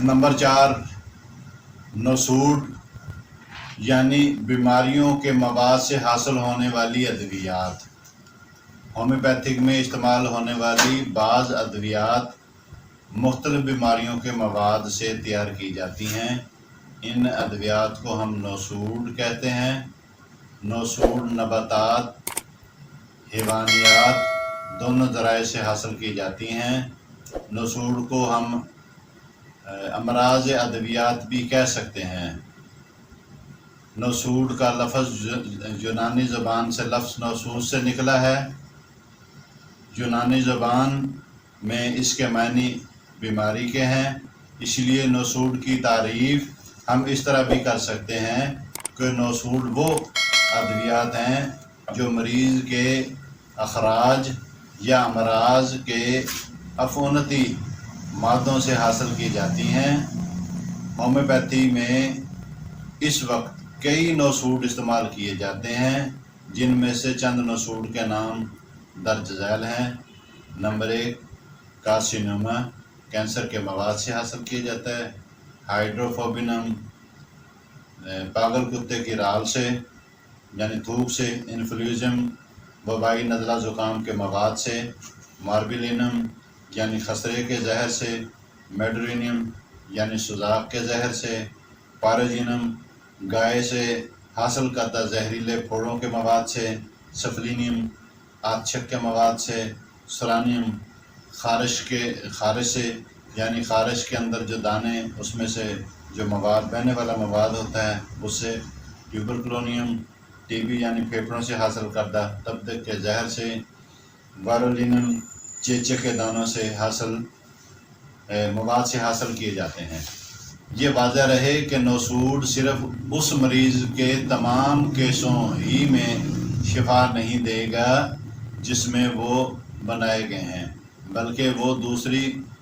Number 4 नसूड यानी बीमारियों के मवाद से हासिल होने वाली अद्वियात। होम्योपैथिक में इस्तेमाल होने वाली बाज़ अद्वियात मुख्तलिफ बीमारियों के मवाद से तैयार की जाती हैं। इन अद्वियात को हम नसूड कहते हैं। नसूड नबातात हैवानियात दोनों ज़राए से हासिल की जाती हैं। नसूड को हम अमराज अद्वियात भी कह सकते हैं। नसूड का लफ्ज़ यूनानी ज़बान से लफ्ज़ नसूद से निकला है। यूनानी ज़बान में इसके मानी बीमारी के हैं, इसलिए नसूड की तारीफ़ हम इस तरह भी कर सकते हैं कि नसूड वो अद्वियात हैं जो मरीज़ के अखराज या अमराज के अफूनती मादों से हासिल की जाती हैं। होम्योपैथी में इस वक्त कई नसूड इस्तेमाल किए जाते हैं, जिनमें से चंद नसूड के नाम दर्ज झैल हैं। नंबर 1 कार्सिनोमा कैंसर के मवाद से हासिल किया जाता है। हाइड्रोफोबिनम पागल कुत्ते की राल से यानी थूक से। इन्फ्लूएंजा वबाई नज़ला ज़ुकाम के मवाद से। मार्बिलिनम यानी खसरे के जहर से। मेडोरिनियम यानी सुजाक के जहर से। पाराजिनम गाय से हासिल करदा जहरीले फोड़ों के मवाद से। सफलिनियम आच्छक के मवाद से। सलानियम खारिश से यानी खारिश के अंदर जो दाने उसमें से जो मवाद बहने वाला मवाद होता है उससे। ट्यूबरकुलोनियम टीबी यानी फेफड़ों से हासिल करदा तबदक के जहर से। वारोलिनम चेचे के दानों से हासिल मवाद से हासिल किए जाते हैं। ये वाज़ह रहे कि नसूड सिर्फ उस मरीज़ के तमाम केसों ही में शिफा नहीं देगा जिसमें वो बनाए गए हैं, बल्कि वो दूसरी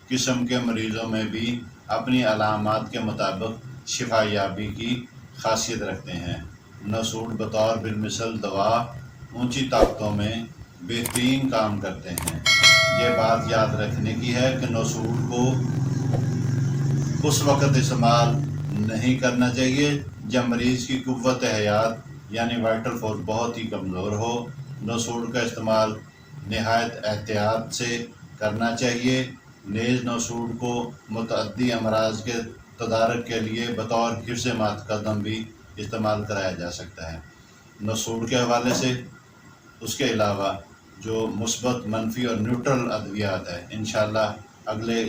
किस्म के मरीज़ों में भी अपनी अलामात के मुताबिक शिफा याबी की खासियत रखते हैं। नसूड बतौर बिलमिसल दवा ऊंची ताकतों में बेहतरीन काम करते हैं। ये बात याद रखने की है कि नसूड को उस वक़्त इस्तेमाल नहीं करना चाहिए जब मरीज़ की कुव्वत हयात यानी वाइटल फोर्स बहुत ही कमज़ोर हो। नसूड का इस्तेमाल नहायत एहतियात से करना चाहिए। नेज़ नसूड को मुतअद्दी अमराज के तदारक के लिए बतौर हिफ्ज़ मातकदम भी इस्तेमाल कराया जा सकता है। नसूड के हवाले से उसके अलावा जो मुस्बत, मनफी और न्यूट्रल अद्वियात है, इंशाअल्लाह अगले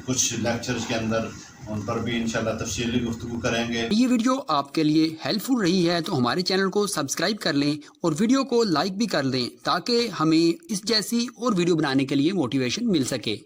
कुछ लेक्चर्स के अंदर उन पर भी इंशाअल्लाह तफसीली गुफ्तगू करेंगे। ये वीडियो आपके लिए हेल्पफुल रही है तो हमारे चैनल को सब्सक्राइब कर लें और वीडियो को लाइक भी कर दें ताकि हमें इस जैसी और वीडियो बनाने के लिए मोटिवेशन मिल सके।